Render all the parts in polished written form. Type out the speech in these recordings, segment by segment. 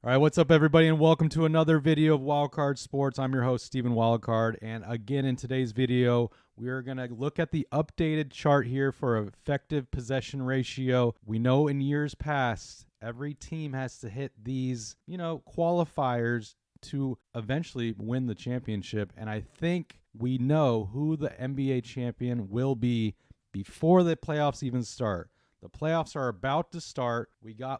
All right, what's up, everybody, and welcome to another video of Wildcard Sports. I'm your host, Steven Wildcard, and again, in today's video, we are going to look at the updated chart here for effective possession ratio. We know in years past, every team has to hit these, qualifiers to eventually win the championship, and I think we know who the NBA champion will be before the playoffs even start. The playoffs are about to start.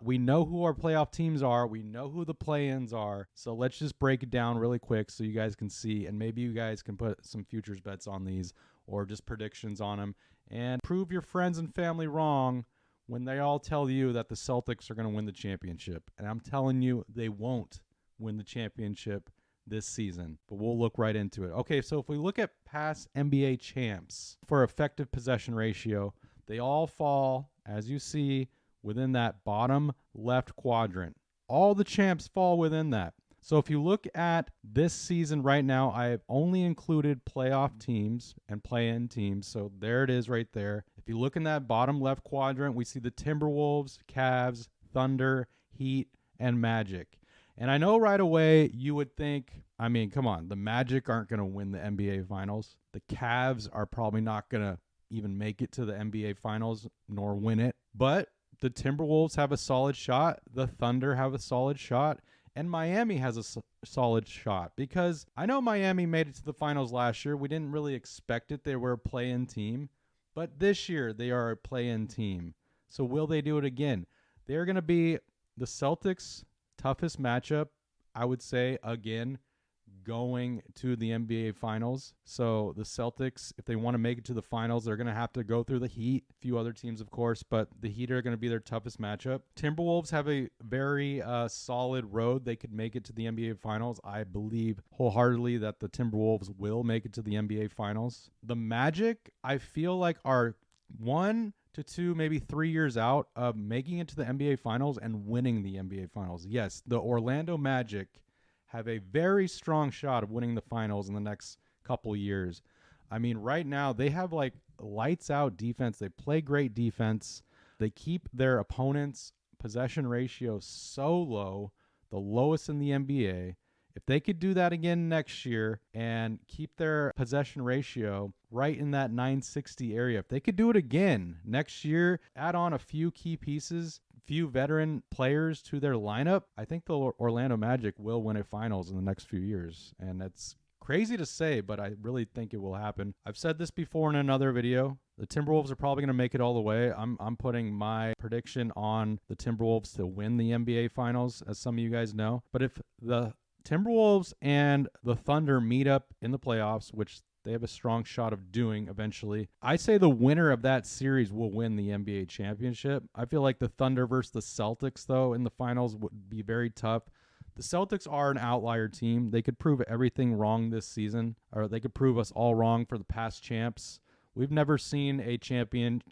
We know who our playoff teams are. We know who the play-ins are. So let's just break it down really quick so you guys can see, and maybe you guys can put some futures bets on these or just predictions on them and prove your friends and family wrong when they all tell you that the Celtics are going to win the championship. And I'm telling you, they won't win the championship this season, but we'll look right into it. Okay, so if we look at past NBA champs for effective possession ratio, they all fall, as you see, within that bottom left quadrant. All the champs fall within that. So if you look at this season right now, I have only included playoff teams and play-in teams. So there it is right there. If you look in that bottom left quadrant, we see the Timberwolves, Cavs, Thunder, Heat, and Magic. And I know right away you would think, come on, the Magic aren't going to win the NBA Finals. The Cavs are probably not going to even make it to the NBA Finals nor win it. But the Timberwolves have a solid shot. The Thunder have a solid shot. And Miami has a solid shot because I know Miami made it to the finals last year. We didn't really expect it. They were a play-in team. But this year they are a play-in team. So will they do it again? They're going to be the Celtics' toughest matchup, I would say, again, going to the NBA Finals. So the Celtics, if they want to make it to the finals, they're going to have to go through the Heat, a few other teams, of course, but the Heat are going to be their toughest matchup. Timberwolves have a very solid road. They could make it to the NBA Finals. I believe wholeheartedly that the Timberwolves will make it to the NBA Finals. The Magic, I feel like, are 1 to 2, maybe 3 years out of making it to the NBA Finals and winning the NBA Finals. Yes, the Orlando Magic have a very strong shot of winning the finals in the next couple years. Right now they have like lights out defense. They play great defense. They keep their opponents' possession ratio so low, the lowest in the NBA. If they could do that again next year and keep their possession ratio right in that 960 area, if they could do it again next year, add on a few key pieces, few veteran players to their lineup, I think the Orlando Magic will win a finals in the next few years. And that's crazy to say, but I really think it will happen. I've said this before in another video. The Timberwolves are probably going to make it all the way. I'm putting my prediction on the Timberwolves to win the NBA Finals, as some of you guys know. But if the Timberwolves and the Thunder meet up in the playoffs, which they have a strong shot of doing eventually, I say the winner of that series will win the NBA championship. I feel like the Thunder versus the Celtics, though, in the finals would be very tough. The Celtics are an outlier team. They could prove everything wrong this season, or they could prove us all wrong for the past champs. We've never seen a champion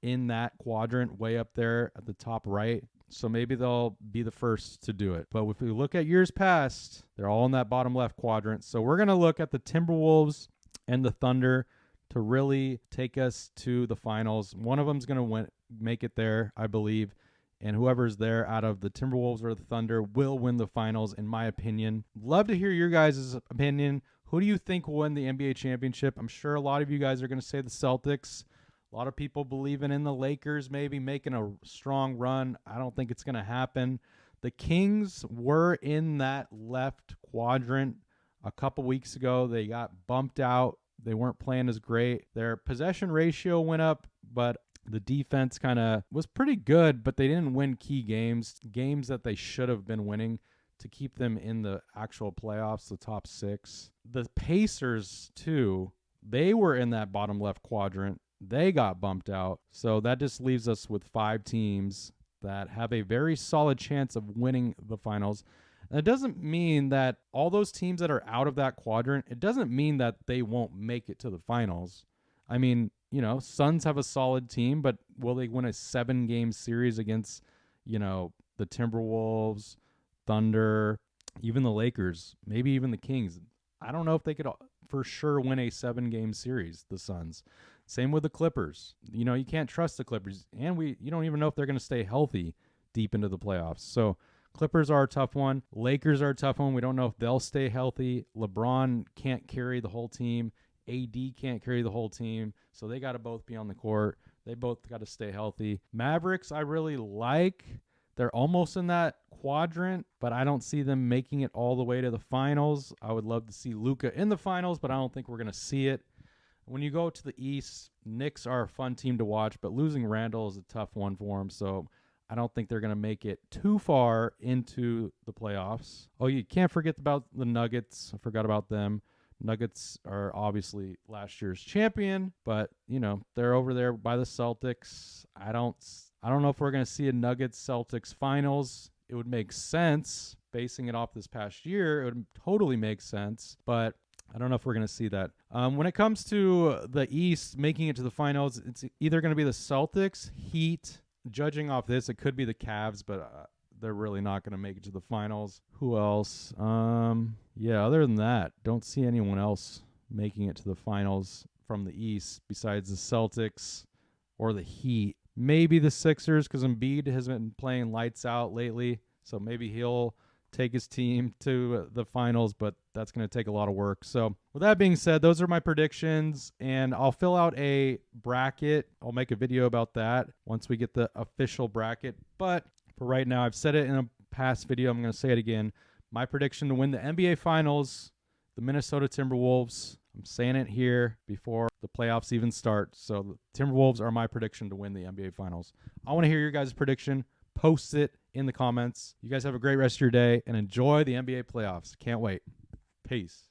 in that quadrant way up there at the top right. So maybe they'll be the first to do it. But if we look at years past, they're all in that bottom left quadrant. So we're going to look at the Timberwolves and the Thunder to really take us to the finals. One of them is going to make it there, I believe. And whoever's there out of the Timberwolves or the Thunder will win the finals, in my opinion. Love to hear your guys' opinion. Who do you think will win the NBA championship? I'm sure a lot of you guys are going to say the Celtics. A lot of people believing in the Lakers maybe making a strong run. I don't think it's going to happen. The Kings were in that left quadrant a couple weeks ago. They got bumped out. They weren't playing as great. Their possession ratio went up, but the defense kind of was pretty good, but they didn't win key games that they should have been winning to keep them in the actual playoffs, the top 6. The Pacers, too, they were in that bottom left quadrant. They got bumped out. So that just leaves us with 5 teams that have a very solid chance of winning the finals. And it doesn't mean that all those teams that are out of that quadrant, it doesn't mean that they won't make it to the finals. Suns have a solid team, but will they win a 7-game series against, the Timberwolves, Thunder, even the Lakers, maybe even the Kings? I don't know if they could for sure win a 7-game series, the Suns. Same with the Clippers. You can't trust the Clippers, and you don't even know if they're going to stay healthy deep into the playoffs. So Clippers are a tough one. Lakers are a tough one. We don't know if they'll stay healthy. LeBron can't carry the whole team. AD can't carry the whole team. So they got to both be on the court. They both got to stay healthy. Mavericks, I really like. They're almost in that quadrant, but I don't see them making it all the way to the finals. I would love to see Luka in the finals, but I don't think we're going to see it. When you go to the East, Knicks are a fun team to watch, but losing Randall is a tough one for them, so I don't think they're going to make it too far into the playoffs. Oh, you can't forget about the Nuggets. I forgot about them. Nuggets are obviously last year's champion, but, you know, they're over there by the Celtics. I don't know if we're going to see a Nuggets-Celtics finals. It would make sense. Basing it off this past year, it would totally make sense, but I don't know if we're going to see that. When it comes to the East making it to the finals, it's either going to be the Celtics, Heat. Judging off this, it could be the Cavs, but they're really not going to make it to the finals. Who else? Yeah, other than that, don't see anyone else making it to the finals from the East besides the Celtics or the Heat. Maybe the Sixers, because Embiid has been playing lights out lately, so maybe he'll take his team to the finals, but that's going to take a lot of work. So with that being said, those are my predictions, and I'll fill out a bracket. I'll make a video about that once we get the official bracket. But for right now, I've said it in a past video. I'm going to say it again. My prediction to win the NBA Finals, the Minnesota Timberwolves. I'm saying it here before the playoffs even start. So the Timberwolves are my prediction to win the NBA Finals. I want to hear your guys' prediction. Post it in the comments. You guys have a great rest of your day and enjoy the NBA playoffs. Can't wait. Peace.